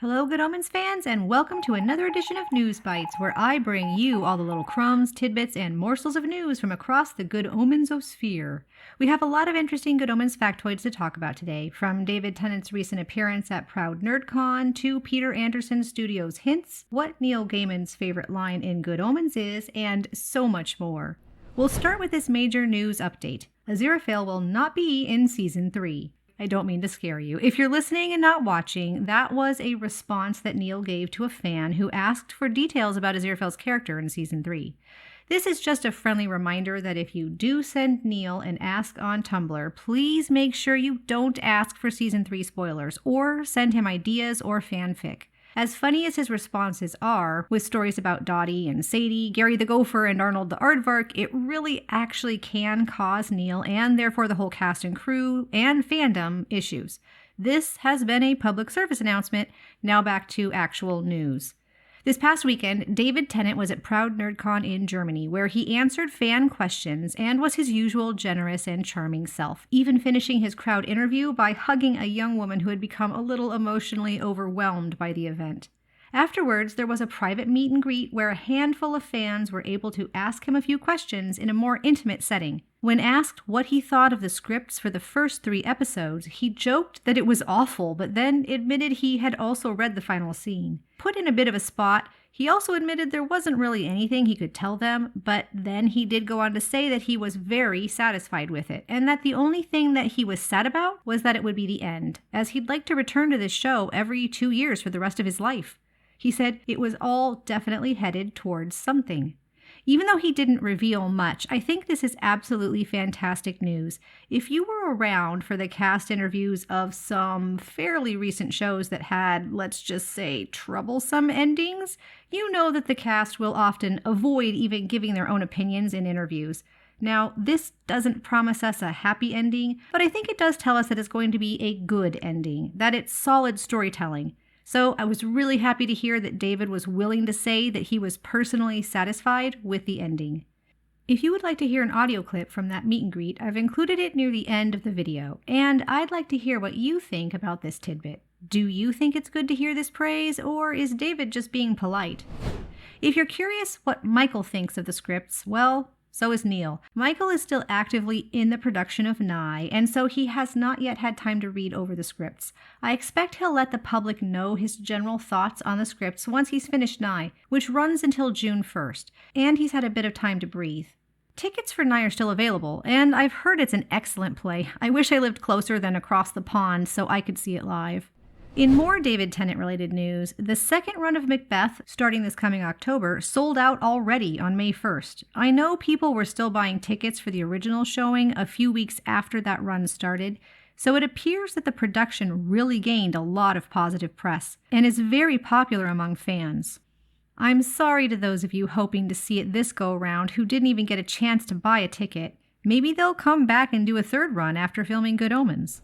Hello, Good Omens fans, and welcome to another edition of News Bites, where I bring you all the little crumbs, tidbits, and morsels of news from across the Good Omens-osphere. We have a lot of interesting Good Omens factoids to talk about today, from David Tennant's recent appearance at Proud NerdCon to Peter Anderson's studio's hints, what Neil Gaiman's favorite line in Good Omens is, and so much more. We'll start with this major news update. Aziraphale will not be in Season 3. I don't mean to scare you. If you're listening and not watching, that was a response that Neil gave to a fan who asked for details about Aziraphale's character in Season 3. This is just a friendly reminder that if you do send Neil an ask on Tumblr, please make sure you don't ask for Season 3 spoilers or send him ideas or fanfic. As funny as his responses are, with stories about Dottie and Sadie, Gary the Gopher, and Arnold the Aardvark, it really actually can cause Neil, and therefore the whole cast and crew, and fandom, issues. This has been a public service announcement. Now back to actual news. This past weekend, David Tennant was at Proud NerdCon in Germany, where he answered fan questions and was his usual generous and charming self, even finishing his crowd interview by hugging a young woman who had become a little emotionally overwhelmed by the event. Afterwards, there was a private meet and greet where a handful of fans were able to ask him a few questions in a more intimate setting. When asked what he thought of the scripts for the first 3 episodes, he joked that it was awful, but then admitted he had also read the final scene. Put in a bit of a spot, he also admitted there wasn't really anything he could tell them, but then he did go on to say that he was very satisfied with it, and that the only thing that he was sad about was that it would be the end, as he'd like to return to this show every 2 years for the rest of his life. He said it was all definitely headed towards something. Even though he didn't reveal much, I think this is absolutely fantastic news. If you were around for the cast interviews of some fairly recent shows that had, let's just say, troublesome endings, you know that the cast will often avoid even giving their own opinions in interviews. Now, this doesn't promise us a happy ending, but I think it does tell us that it's going to be a good ending, that it's solid storytelling. So I was really happy to hear that David was willing to say that he was personally satisfied with the ending. If you would like to hear an audio clip from that meet and greet, I've included it near the end of the video, and I'd like to hear what you think about this tidbit. Do you think it's good to hear this praise, or is David just being polite? If you're curious what Michael thinks of the scripts, well, so is Neil. Michael is still actively in the production of Nye, and so he has not yet had time to read over the scripts. I expect he'll let the public know his general thoughts on the scripts once he's finished Nye, which runs until June 1st, and he's had a bit of time to breathe. Tickets for Nye are still available, and I've heard it's an excellent play. I wish I lived closer than across the pond so I could see it live. In more David Tennant-related news, the second run of Macbeth, starting this coming October, sold out already on May 1st. I know people were still buying tickets for the original showing a few weeks after that run started, so it appears that the production really gained a lot of positive press, and is very popular among fans. I'm sorry to those of you hoping to see it this go-around who didn't even get a chance to buy a ticket. Maybe they'll come back and do a third run after filming Good Omens.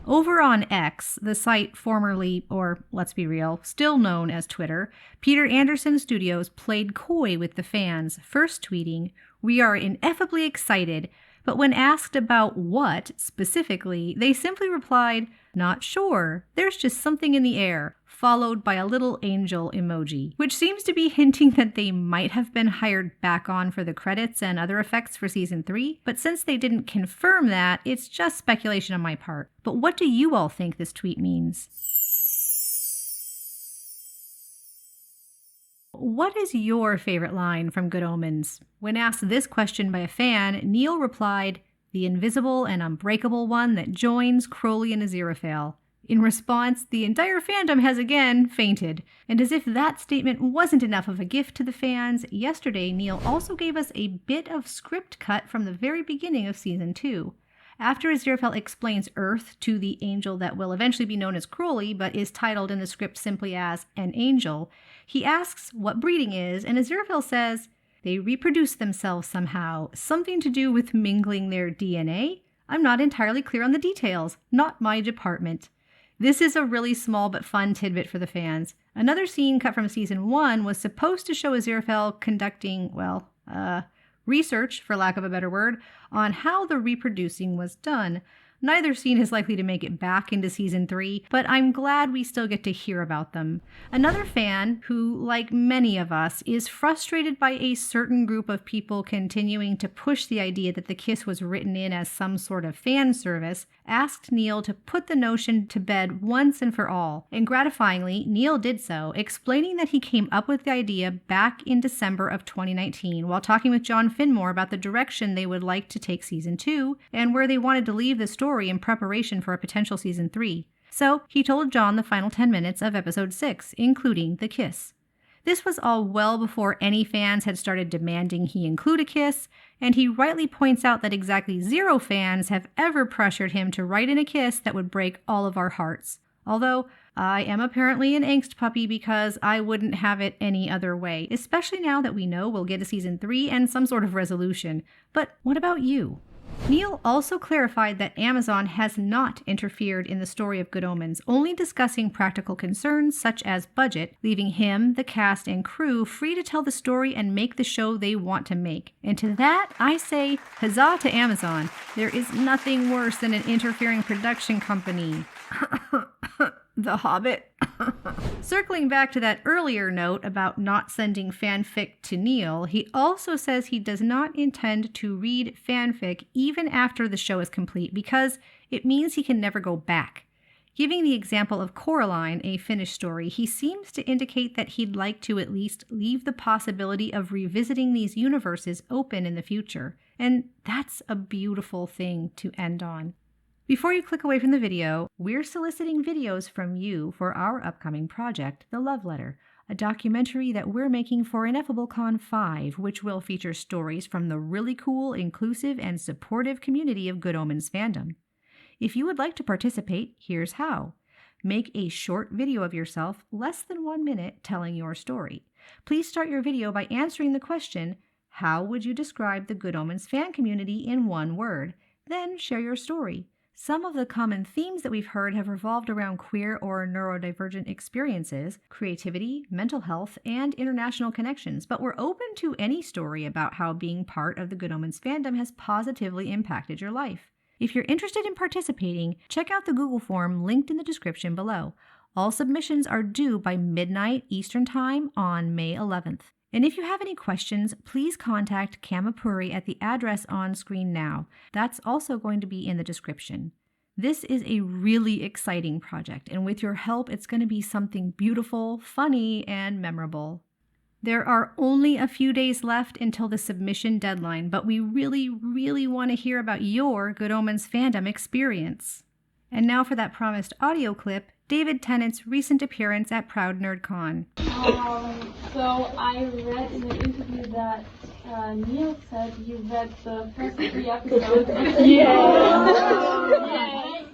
Over on X, the site formerly, or let's be real, still known as Twitter, Peter Anderson Studios played coy with the fans, first tweeting, "We are ineffably excited," but when asked about what specifically, they simply replied, "Not sure, there's just something in the air," followed by a little angel emoji, which seems to be hinting that they might have been hired back on for the credits and other effects for Season 3, but since they didn't confirm that, it's just speculation on my part. But what do you all think this tweet means? What is your favorite line from Good Omens? When asked this question by a fan, Neil replied, "The invisible and unbreakable one that joins Crowley and Aziraphale." In response, the entire fandom has again fainted. And as if that statement wasn't enough of a gift to the fans, yesterday Neil also gave us a bit of script cut from the very beginning of Season 2. After Aziraphale explains Earth to the angel that will eventually be known as Crowley, but is titled in the script simply as an angel, he asks what breeding is, and Aziraphale says, "They reproduce themselves somehow, something to do with mingling their DNA? I'm not entirely clear on the details, not my department." This is a really small but fun tidbit for the fans. Another scene cut from Season 1 was supposed to show Aziraphale conducting, research, for lack of a better word, on how the reproducing was done. Neither scene is likely to make it back into season 3, but I'm glad we still get to hear about them. Another fan who, like many of us, is frustrated by a certain group of people continuing to push the idea that the kiss was written in as some sort of fan service, asked Neil to put the notion to bed once and for all. And gratifyingly, Neil did so, explaining that he came up with the idea back in December of 2019 while talking with John Finmore about the direction they would like to take season 2 and where they wanted to leave the story in preparation for a potential season 3. So he told John the final 10 minutes of episode 6, including the kiss. This was all well before any fans had started demanding he include a kiss, and he rightly points out that exactly 0 fans have ever pressured him to write in a kiss that would break all of our hearts. Although, I am apparently an angst puppy because I wouldn't have it any other way, especially now that we know we'll get a season 3 and some sort of resolution. But what about you? Neil also clarified that Amazon has not interfered in the story of Good Omens, only discussing practical concerns such as budget, leaving him, the cast, and crew free to tell the story and make the show they want to make. And to that, I say, huzzah to Amazon. There is nothing worse than an interfering production company. The Hobbit. Circling back to that earlier note about not sending fanfic to Neil, he also says he does not intend to read fanfic even after the show is complete because it means he can never go back. Giving the example of Coraline, a finished story, he seems to indicate that he'd like to at least leave the possibility of revisiting these universes open in the future. And that's a beautiful thing to end on. Before you click away from the video, we're soliciting videos from you for our upcoming project, The Love Letter, a documentary that we're making for Ineffable Con 5, which will feature stories from the really cool, inclusive, and supportive community of Good Omens fandom. If you would like to participate, here's how. Make a short video of yourself, less than 1 minute, telling your story. Please start your video by answering the question, how would you describe the Good Omens fan community in 1 word? Then share your story. Some of the common themes that we've heard have revolved around queer or neurodivergent experiences, creativity, mental health, and international connections, but we're open to any story about how being part of the Good Omens fandom has positively impacted your life. If you're interested in participating, check out the Google form linked in the description below. All submissions are due by midnight Eastern Time on May 11th. And if you have any questions, please contact Kamapuri at the address on screen now. That's also going to be in the description. This is a really exciting project, and with your help, it's going to be something beautiful, funny, and memorable. There are only a few days left until the submission deadline, but we really, really want to hear about your Good Omens fandom experience. And now for that promised audio clip, David Tennant's recent appearance at Proud Nerd Con. So I read in an interview that Neil said you read the first 3 episodes. Yeah.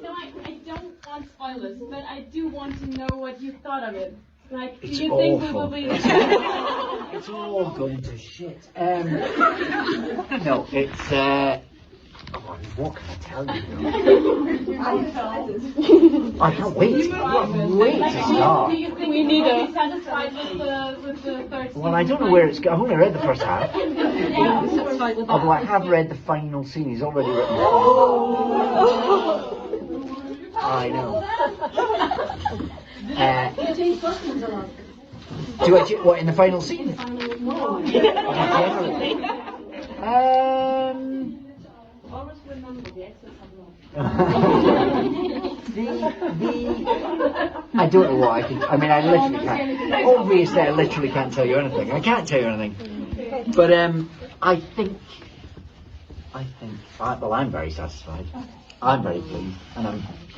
No, I don't want spoilers, but I do want to know what you thought of it. Like, do It's you awful. think we will be? It's all going to shit. No, it's oh, what can I tell you? I can't wait. Wait to start. Do you think we need to be satisfied with the third season? Well, I don't know where it's going. I've only read the first half. Although I have read the final scene. He's already written it. I know. Do I? What, in the final scene? Always remember the exit I don't know what I can. I mean, I literally can't. Obviously, I literally can't tell you anything. I can't tell you anything. But I think. Well, I'm very satisfied. I'm very pleased, and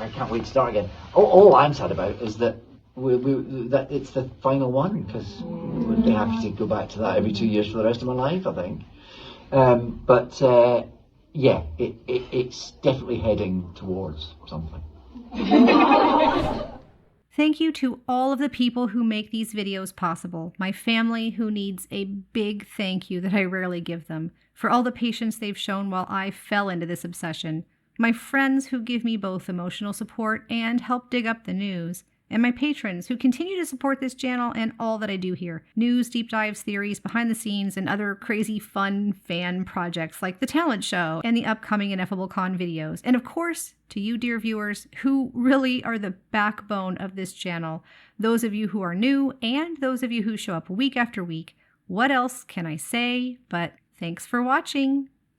I can't wait to start again. All I'm sad about is that that it's the final one, because we'd be happy to go back to that every 2 years for the rest of my life, I think. Yeah, it's definitely heading towards something. Thank you to all of the people who make these videos possible. My family, who needs a big thank you that I rarely give them, for all the patience they've shown while I fell into this obsession. My friends, who give me both emotional support and help dig up the news. and my patrons who continue to support this channel and all that I do here. News, deep dives, theories, behind the scenes, and other crazy fun fan projects like the talent show and the upcoming Ineffable Con videos. And of course, to you dear viewers who really are the backbone of this channel, those of you who are new and those of you who show up week after week, what else can I say but thanks for watching?